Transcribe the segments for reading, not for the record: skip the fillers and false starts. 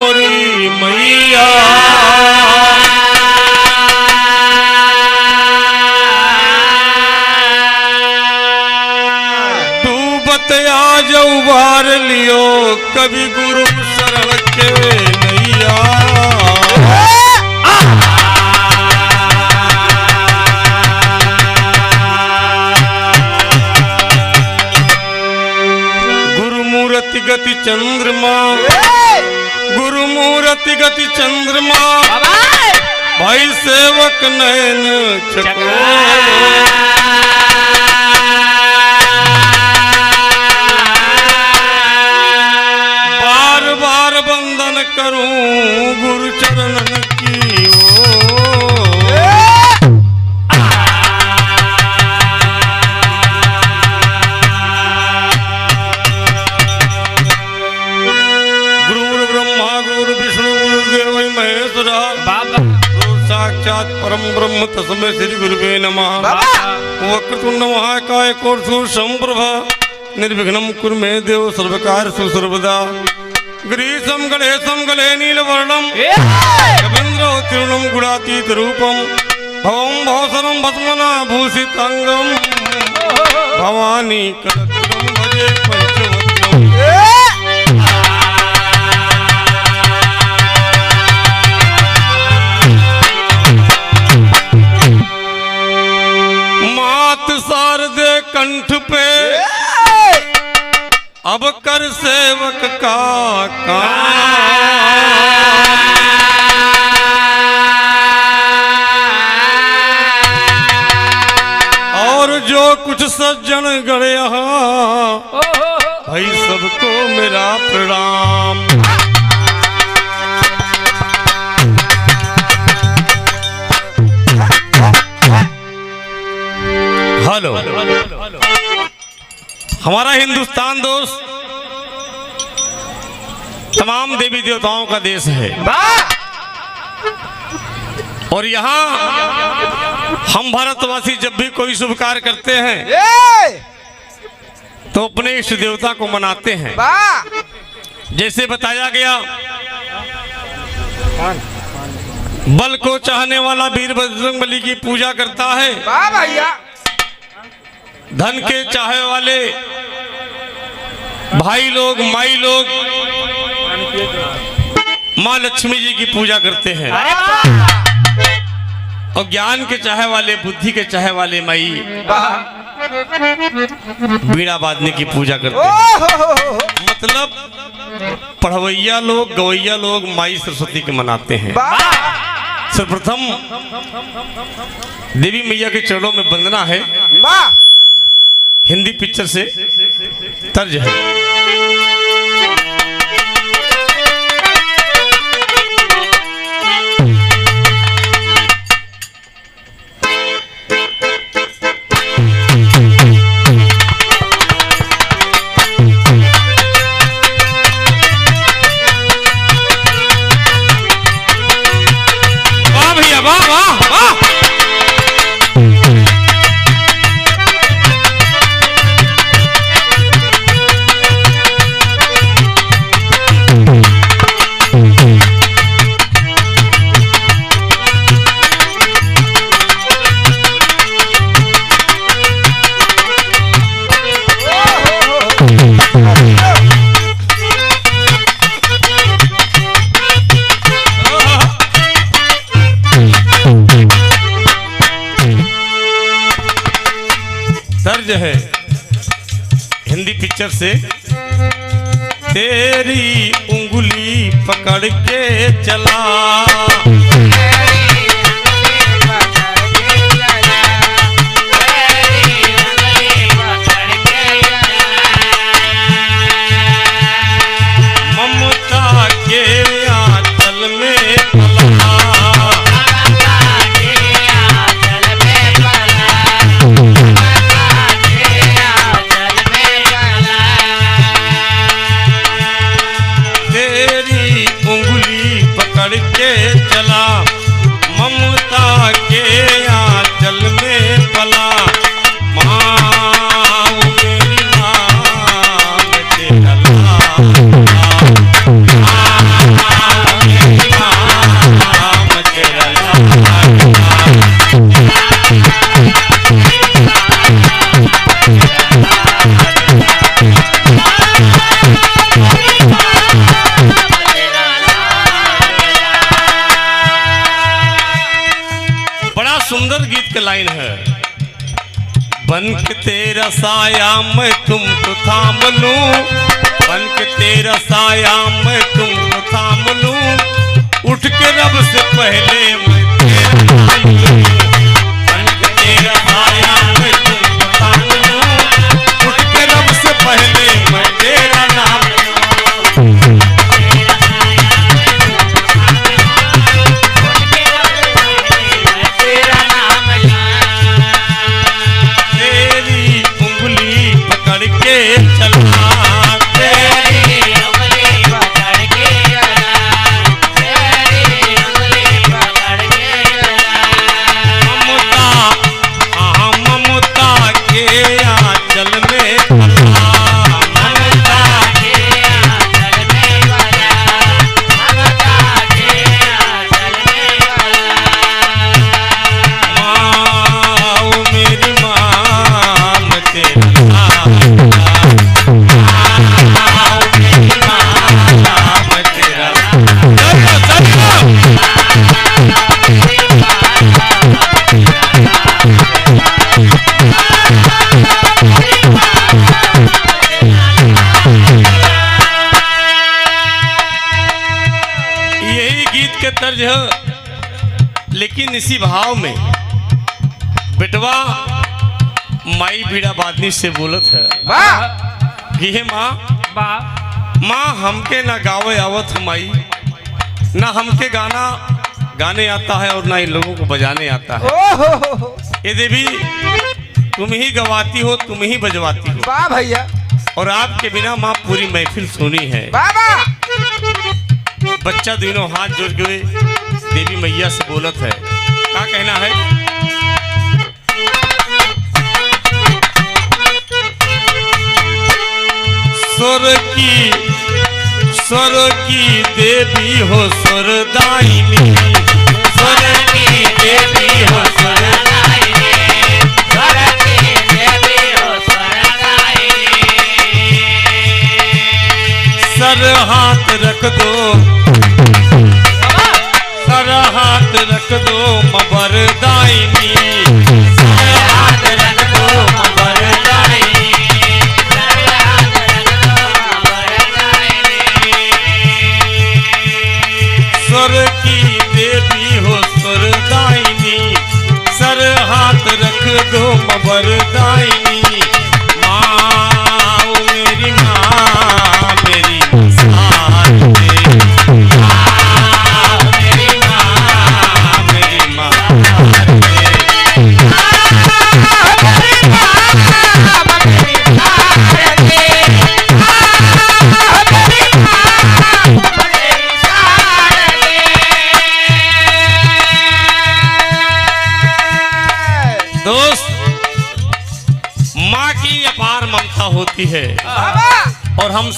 मैया डूबत आज उबार लियो कभी गुरु शरण के नैया। गुरुमूर्ति गति चंद्रमा गुरुमूर्ति गति चंद्रमा भाई सेवक नयन चको बार बार वंदन करूं गुरु चरणन की साक्षात परम ब्रह्म तस्मै श्री गुरुवे नमः। वक्रतुंड महाकाय कोटि संप्रभा निर्विघ्नं कुरु मे देव सर्वकार्येषु सर्वदा। ग्रीसम गणेशम गले नीलवर्णम कवीन्द्रोत्तीर्णं गुणातीत रूपम भवं भवसरं भस्मना भूषितांगम भवानी कलत्रं भजे पंचवक्त्रम्। शारदे कंठ पे अब कर सेवक का काम और जो कुछ सज्जन गढ़या भाई सबको मेरा प्रणाम। हेलो हमारा हिंदुस्तान दोस्त तमाम देवी देवताओं का देश है और यहाँ हम भारतवासी जब भी कोई शुभ कार्य करते हैं तो अपने इष्ट देवता को मनाते हैं। जैसे बताया गया बल को चाहने वाला वीर बजरंगबली की पूजा करता है। धन के चाहे वाले भाई लोग माई लोग माँ लक्ष्मी जी की पूजा करते हैं और ज्ञान के चाहे वाले बुद्धि के चाहे वाले माई बीड़ा बांधने की पूजा करते हैं। मतलब पढ़वैया लोग गवैया लोग माई सरस्वती के मनाते हैं। सर्वप्रथम देवी मैया के चरणों में वंदना है। हिंदी पिक्चर से तर्ज है। वाह भैया वाह वाह वाह। तर्ज है हिंदी पिक्चर से। तेरी उंगली पकड़ के चला ममता के आंचल में पला के चला ममता के आंचल में पला माँ मेरी माँ के चला गीत का लाइन है, बन के तेरा साया मैं तुमको थाम लूं, बन के तेरा साया मैं तुमको थाम लूं, उठ के रब से पहले मैं तेरा नाम लूं, बन के तेरा साया मैं तुमको थाम लूं, उठ के रब से पहले मैं तेरा नाम लूं। तेरी उंगली पकड़ के चलना, तर्ज है। लेकिन इसी भाव में बेटवा माई बीड़ा बादनी से बोलत है, ये माँ माँ हमके ना गावे आवत माई, ना हमके गाना गाने आता है और ना इन लोगों को बजाने आता है। ये देवी तुम ही गवाती हो, तुम ही बजवाती हो। वाह भैया। और आपके बिना माँ पूरी महफिल सुनी है। बच्चा दोनों हाथ जोड़ के देवी मैया से बोलत है, क्या कहना है? स्वर की देवी हो स्वरदायिनी, स्वर की देवी हो स्वरदायिनी, स्वर की देवी हो स्वरदायिनी। सर हाथ रख दो, सर हाथ रख दो मबरदायिनी, सर हाथ रख दो मबरदायिनी, सर हाथ रख दो मबरदायिनी। स्वर की देवी हो स्वरदायिनी, सर हाथ रख दो मबरदायिनी। माँ मेरी माँ मेरी साथ दे, होती है। और हम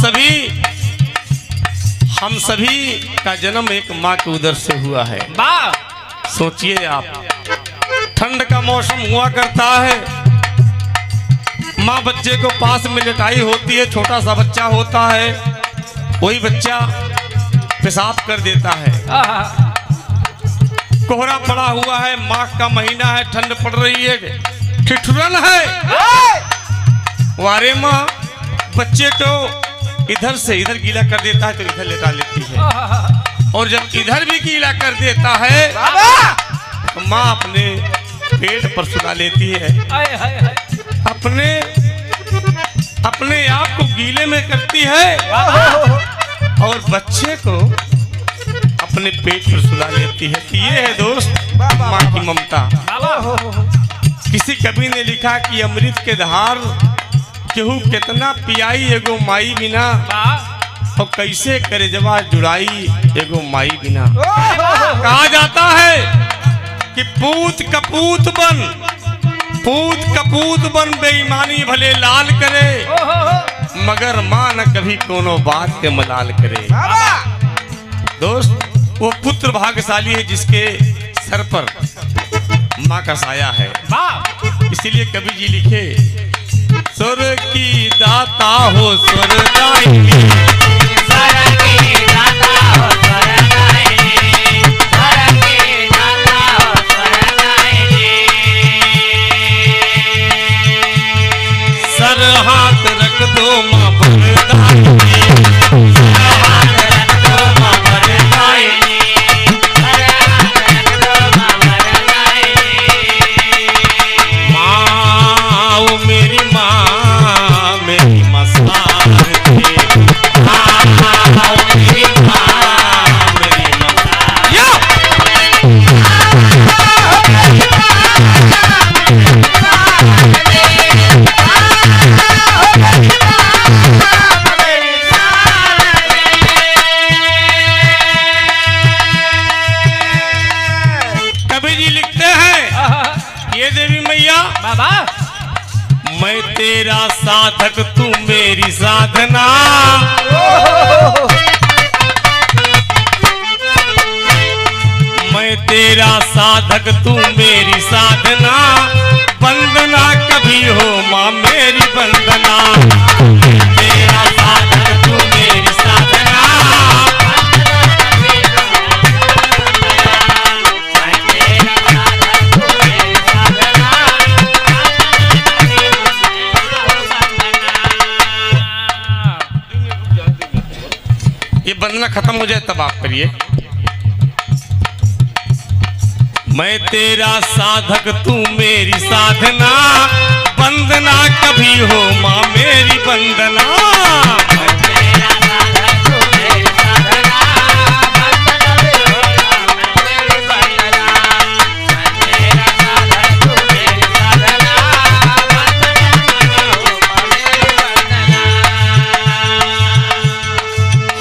सभी का जन्म एक माँ के उदर से हुआ है। सोचिए आप, ठंड का मौसम हुआ करता है, माँ बच्चे को पास में लिटाई होती है, छोटा सा बच्चा होता है, वही बच्चा पेशाब कर देता है। कोहरा पड़ा हुआ है, माघ का महीना है, ठंड पड़ रही है, ठिठुरन है। वारे माँ बच्चे को इधर से इधर गीला कर देता है तो इधर लेटा लेती है, और जब इधर भी गीला कर देता है तो माँ अपने पेट पर सुला लेती है, अपने आप को गीले में करती है और बच्चे को अपने पेट पर सुला लेती है। तो ये है दोस्त माँ की ममता। किसी कवि ने लिखा कि अमृत के धार केहू कितना पियाई एगो माई बिना, और कैसे करे जवा जुड़ाई एगो माई बिना। कहा जाता है कि पूत कपूत बन बेईमानी भले लाल करे, मगर माँ न कभी कोनो बात के मलाल करे। दोस्त वो पुत्र भाग्यशाली है जिसके सर पर माँ का साया है। इसीलिए कवि जी लिखे, स्वर की दाता हो स्वरदायिनी, स्वर की दाता हो स्वरदायिनी, स्वर की दाता हो स्वरदायिनी। तेरा साधक तू मेरी साधना, मैं तेरा साधक तू मेरी साधना, वंदना कभी हो माँ मेरी वंदना। तेरा साधक तू मेरी साधना, ये वंदना खत्म हो जाए तब आप करिए। मैं तेरा साधक तू मेरी साधना, वंदना कभी हो माँ मेरी वंदना। मैं तेरा साधक तू मेरी साधना, वंदना कभी हो माँ मेरी वंदना। मैं तेरा साधक तू मेरी साधना, वंदना कभी हो माँ मेरी वंदना।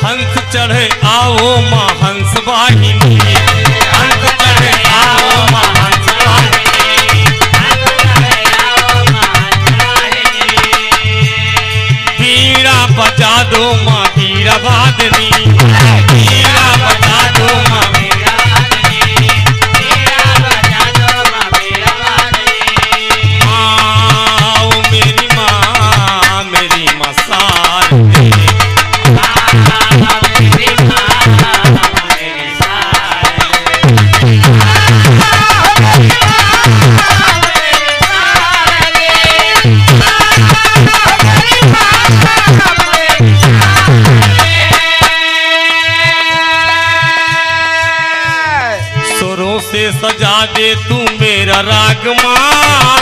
हंस चढ़े आओ माँ हंस वाहिनी, हंस चढ़े आओ माँ हंस वाहिनी, हंस चढ़े आओ माँ हंस वाहिनी। बीड़ा बजा दो माँ बीड़ा वादनी, बीड़ा बजा दो माँ बीड़ा वादनी, बीड़ा बजा दो माँ बीड़ा वादनी। आओ मेरी माँ सारदे, सुरों से सजा दे तू मेरा राग माँ,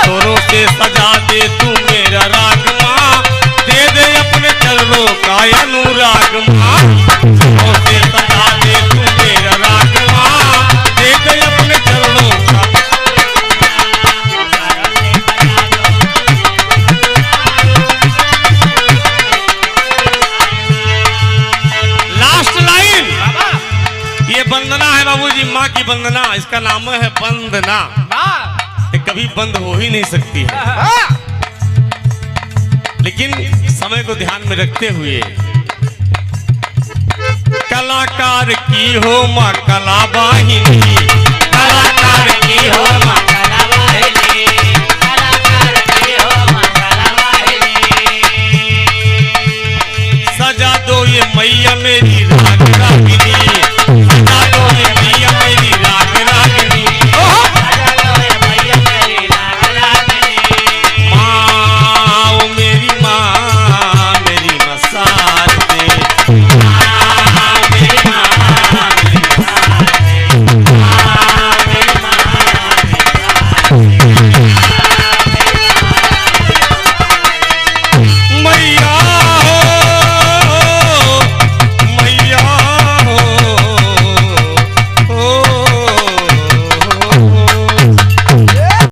सुरों से सजा दे तू मेरा राग माँ, दे दे अपने चरणों का अनुराग माँ। सुरों से सजा दे तू मेरा राग माँ, दे दे अपने चरणों का। लास्ट लाइन, ये वंदना है बाबूजी, माँ की वंदना, इसका नाम है वंदना, ये कभी बंद हो ही नहीं सकती है। लेकिन समय को ध्यान में रखते हुए कलाकार की हो माँ कला वाहिनी,